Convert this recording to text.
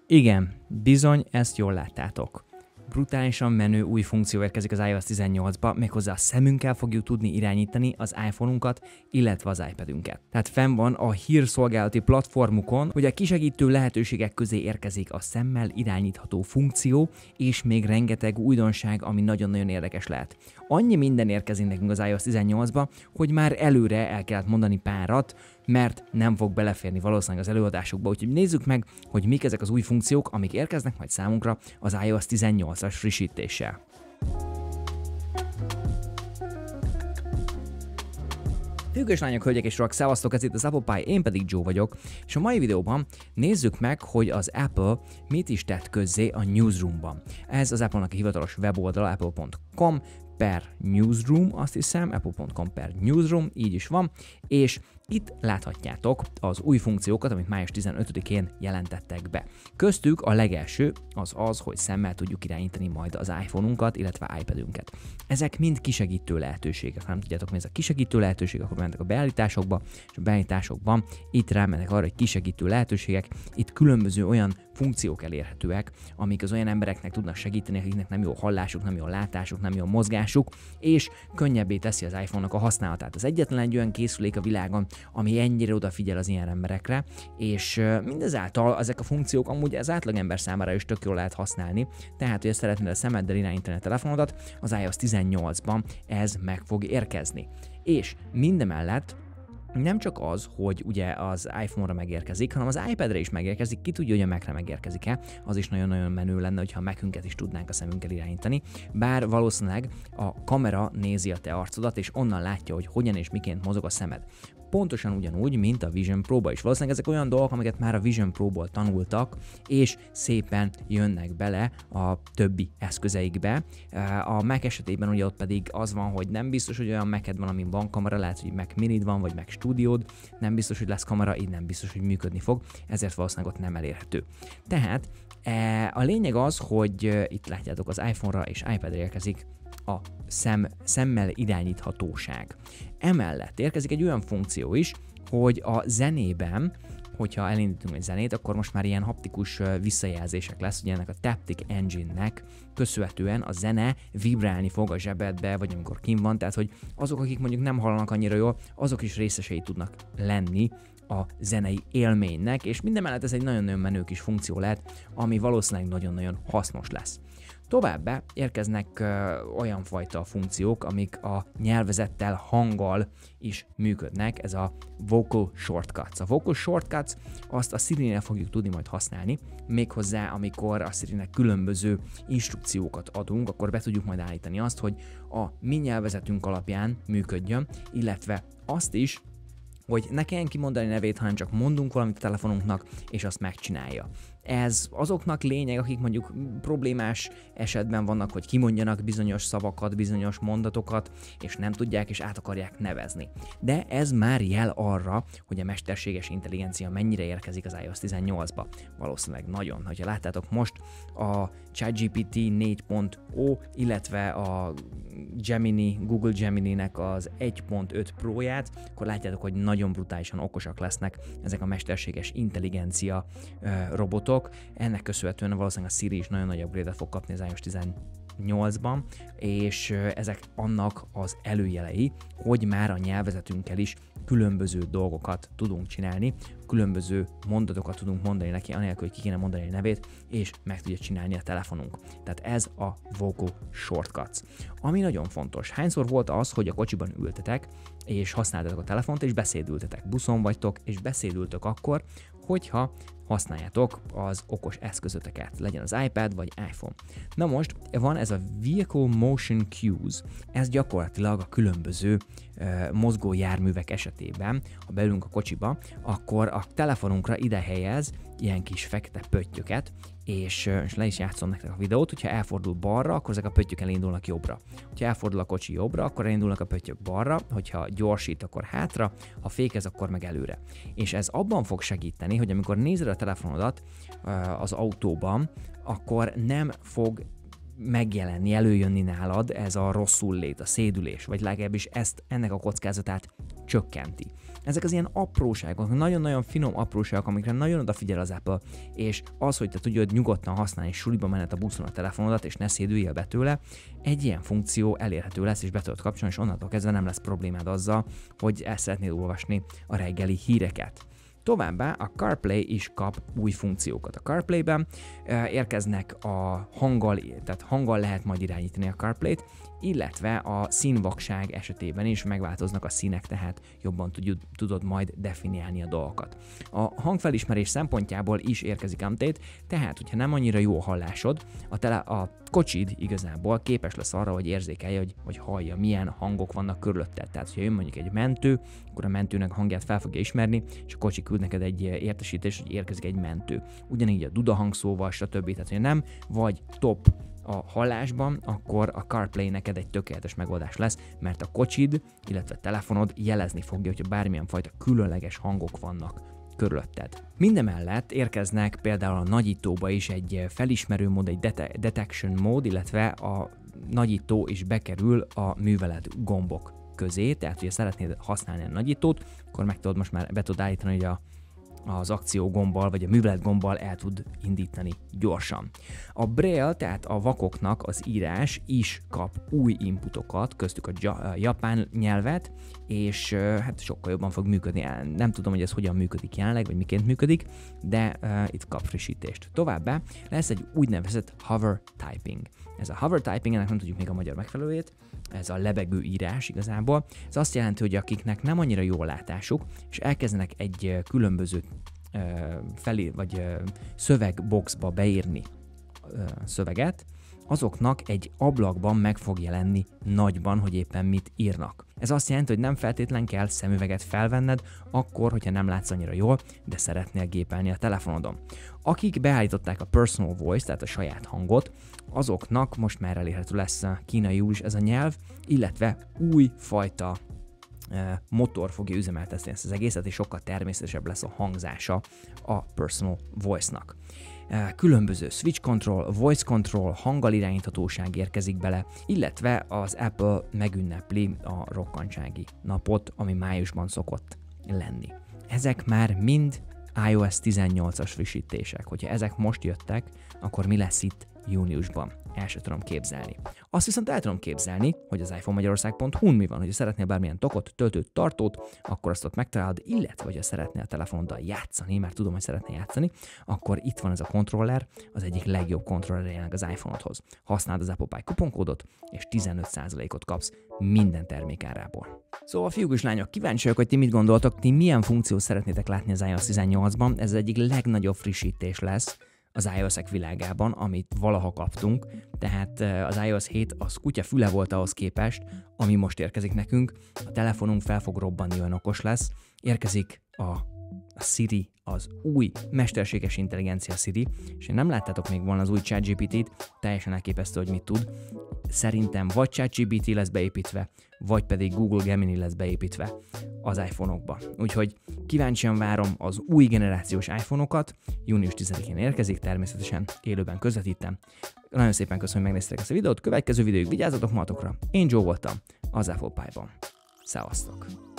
Igen, bizony, ezt jól láttátok. Brutálisan menő új funkció érkezik az iOS 18-ba, méghozzá a szemünkkel fogjuk tudni irányítani az iPhone-unkat, illetve az iPad-ünket. Tehát fenn van a hírszolgálati platformukon, hogy a kisegítő lehetőségek közé érkezik a szemmel irányítható funkció, és még rengeteg újdonság, ami nagyon-nagyon érdekes lehet. Annyi minden érkezik nekünk az iOS 18-ba, hogy már előre el kellett mondani párat, mert nem fog beleférni valószínűleg az előadásokba, úgyhogy nézzük meg, hogy mik ezek az új funkciók, amik érkeznek majd számunkra az iOS 18-as frissítéssel. Hűgös lányok, hölgyek és urak, szevasztok, ez itt az Apple Pie, én pedig Joe vagyok, és a mai videóban nézzük meg, hogy az Apple mit is tett közzé a Newsroomban. Ez az Apple-nak a hivatalos weboldala, apple.com/newsroom, azt hiszem, apple.com/newsroom, így is van, és itt láthatjátok az új funkciókat, amit május 15-én jelentettek be. Köztük a legelső az, hogy szemmel tudjuk irányítani majd az iPhone-unkat, illetve iPad-ünket. Ezek mind kisegítő lehetőségek. Ha nem tudjátok, mi ez a kisegítő lehetőség, akkor mentek a beállításokba, és a beállításokban itt rámennek arra, hogy kisegítő lehetőségek. Itt különböző olyan funkciók elérhetőek, amik az olyan embereknek tudnak segíteni, akiknek nem jó hallásuk, nem jó látásuk, nem jó mozgásuk, és könnyebbé teszi az iPhone-nak a használatát. Az egyetlen egy olyan készülék a világon, ami ennyire odafigyel az ilyen emberekre, és mindezáltal ezek a funkciók amúgy az átlagember számára is tök jól lehet használni, tehát hogy szeretnéd a szemeddel irányítani a telefonodat, az iOS 18-ban ez meg fog érkezni. És mindemellett nem csak az, hogy ugye az iPhone-ra megérkezik, hanem az iPad-re is megérkezik, ki tudja, hogy a Mac-re megérkezik-e, az is nagyon-nagyon menő lenne, hogyha a Mac-ünket is tudnánk a szemünkkel irányítani, bár valószínűleg a kamera nézi a te arcodat, és onnan látja, hogy hogyan és miként mozog a szemed. Pontosan ugyanúgy, mint a Vision Pro-ba is. Valószínűleg ezek olyan dolgok, amiket már a Vision Pro-ból tanultak, és szépen jönnek bele a többi eszközeikbe. A Mac esetében ugye ott pedig az van, hogy nem biztos, hogy olyan Mac-ed van, amin van kamera, lehet, hogy Mac Minid van, vagy Mac Studiód, nem biztos, hogy lesz kamera, így nem biztos, hogy működni fog, ezért valószínűleg ott nem elérhető. Tehát a lényeg az, hogy itt látjátok, az iPhone-ra és iPad-re érkezik a szemmel irányíthatóság. Emellett érkezik egy olyan funkció is, hogy a zenében, hogyha elindítunk egy zenét, akkor most már ilyen haptikus visszajelzések lesz, ugye ennek a Taptic Engine-nek köszönhetően a zene vibrálni fog a zsebedbe, vagy amikor kint van, tehát hogy azok, akik mondjuk nem hallanak annyira jól, azok is részesei tudnak lenni a zenei élménynek, és mindemellett ez egy nagyon-nagyon menő kis funkció lehet, ami valószínűleg nagyon-nagyon hasznos lesz. Továbbá érkeznek olyan fajta funkciók, amik a nyelvezettel, hanggal is működnek, ez a Vocal Shortcuts. A Vocal Shortcuts azt a Siri-nél fogjuk tudni majd használni, méghozzá amikor a Siri-nek különböző instrukciókat adunk, akkor be tudjuk majd állítani azt, hogy a mi nyelvezetünk alapján működjön, illetve azt is, hogy ne kelljen kimondani nevét, hanem csak mondunk valamit a telefonunknak, és azt megcsinálja. Ez azoknak lényeg, akik mondjuk problémás esetben vannak, hogy kimondjanak bizonyos szavakat, bizonyos mondatokat, és nem tudják, és át akarják nevezni. De ez már jel arra, hogy a mesterséges intelligencia mennyire érkezik az iOS 18-ba. Valószínűleg nagyon. Ha láttátok most a ChatGPT 4.0, illetve a Google Gemini-nek az 1.5 Pro-ját, akkor látjátok, hogy nagyon brutálisan okosak lesznek ezek a mesterséges intelligencia robotok. Ennek köszönhetően valószínűleg a Siri is nagyon nagy upgrade-et fog kapni az iOS 18-ban, és ezek annak az előjelei, hogy már a nyelvezetünkkel is különböző dolgokat tudunk csinálni, különböző mondatokat tudunk mondani neki, anélkül, hogy ki kéne mondani a nevét, és meg tudja csinálni a telefonunk. Tehát ez a Vocal Shortcuts. Ami nagyon fontos. Hányszor volt az, hogy a kocsiban ültetek, és használtatok a telefont, és beszédültetek, buszon vagytok, és beszédültök akkor, hogyha használjátok az okos eszközöteket, legyen az iPad vagy iPhone. Na most van ez a Vehicle Motion Cues, ez gyakorlatilag a különböző mozgó járművek esetében, ha beülünk a kocsiba, akkor a telefonunkra ide helyez ilyen kis fekete pöttyöket, és le is játszom nektek a videót, hogyha elfordul balra, akkor ezek a pöttyök elindulnak jobbra. Ha elfordul a kocsi jobbra, akkor elindulnak a pöttyök balra, hogyha gyorsít, akkor hátra, ha fékez, akkor meg előre. És ez abban fog segíteni, hogy amikor nézed a telefonodat az autóban, akkor nem fog megjelenni, előjönni nálad ez a rosszul lét, a szédülés, vagy legalábbis ennek a kockázatát csökkenti. Ezek az ilyen apróságok, nagyon-nagyon finom apróságok, amikre nagyon odafigyel az Apple, és az, hogy te tudod nyugodtan használni suliba menet a buszon a telefonodat, és ne szédüljél be tőle, egy ilyen funkció elérhető lesz, és be tudod kapcsolni, és onnantól kezdve nem lesz problémád azzal, hogy el szeretnéd olvasni a reggeli híreket. Továbbá a CarPlay is kap új funkciókat. A CarPlay-ben érkeznek a hanggal, tehát hanggal lehet majd irányítani a CarPlay-t, illetve a színvakság esetében is megváltoznak a színek, tehát jobban tudod majd definiálni a dolgokat. A hangfelismerés szempontjából is érkezik update, tehát hogyha nem annyira jó a hallásod, a kocsid igazából képes lesz arra, hogy érzékelje, hogy hallja, milyen hangok vannak körülötted. Tehát, hogyha jön mondjuk egy mentő, akkor a mentőnek a hangját fel fogja ismerni, és a kocsi küld neked egy értesítést, hogy érkezik egy mentő. Ugyanígy a duda hangszóval, stb. Tehát, hogyha nem vagy top a hallásban, akkor a CarPlay neked egy tökéletes megoldás lesz, mert a kocsid, illetve a telefonod jelezni fogja, hogyha bármilyen fajta különleges hangok vannak körülötted. Mindemellett érkeznek például a nagyítóba is egy felismerő mód, egy detection mód, illetve a nagyító is bekerül a művelet gombok közé, tehát hogyha szeretnéd használni a nagyítót, akkor meg tudod most már be tudod állítani, hogy az akció gombbal, vagy a művelet gombbal el tud indítani gyorsan. A Braille, tehát a vakoknak az írás is kap új inputokat, köztük a japán nyelvet, és hát sokkal jobban fog működni. Nem tudom, hogy ez hogyan működik jelenleg, vagy miként működik, de itt kap frissítést. Továbbá lesz egy úgynevezett hover typing. Ez a hover typing, ennek nem tudjuk még a magyar megfelelőjét, ez a lebegő írás igazából. Ez azt jelenti, hogy akiknek nem annyira jó a látásuk, és elkezdenek egy különböző szövegboxba beírni szöveget, azoknak egy ablakban meg fog jelenni nagyban, hogy éppen mit írnak. Ez azt jelenti, hogy nem feltétlen kell szemüveget felvenned, akkor, hogyha nem látsz annyira jól, de szeretnél gépelni a telefonodon. Akik beállították a personal voice, tehát a saját hangot, azoknak most már elérhető lesz kínaiul is ez a nyelv, illetve új fajta motor fogja üzemeltetni ezt az egészet, és sokkal természetesebb lesz a hangzása a personal voice-nak. Különböző switch control, voice control, hanggal irányíthatóság érkezik bele, illetve az Apple megünnepli a rokkantsági napot, ami májusban szokott lenni. Ezek már mind iOS 18-as frissítések. Hogyha ezek most jöttek, akkor mi lesz itt júniusban? El sem tudom képzelni. Azt viszont el tudom képzelni, hogy az iPhoneMagyarország.hu-n mi van, hogyha szeretnél bármilyen tokot, töltőt, tartót, akkor azt ott megtalálod, illetve hogyha szeretnél a telefonoddal játszani, mert tudom, hogy szeretnél játszani, akkor itt van ez a kontroller, az egyik legjobb kontroller jelenleg az iPhone-odhoz. Használd az Apple Pie kuponkódot, és 15%-ot kapsz minden termékárából. Szóval fiúk és lányok, kíváncsiak, hogy ti mit gondoltok, ti milyen funkciót szeretnétek látni az iOS 18-ban, ez az egyik legnagyobb frissítés lesz az iOS-ek világában, amit valaha kaptunk, tehát az iOS 7 az kutya füle volt ahhoz képest, ami most érkezik nekünk, a telefonunk fel fog robbanni, olyan okos lesz, érkezik a Siri, az új mesterséges intelligencia Siri, és nem láttátok még volna az új ChatGPT-t, teljesen elképesztő, hogy mit tud. Szerintem vagy ChatGPT lesz beépítve, vagy pedig Google Gemini lesz beépítve az iPhone-okba. Úgyhogy kíváncsian várom az új generációs iPhone-okat, június 10-én érkezik, természetesen élőben közvetítem. Nagyon szépen köszönöm, hogy megnéztétek ezt a videót, következő videóig vigyázzatok magatokra. Én Joe voltam, az Apple Pie-ban. Szevasztok!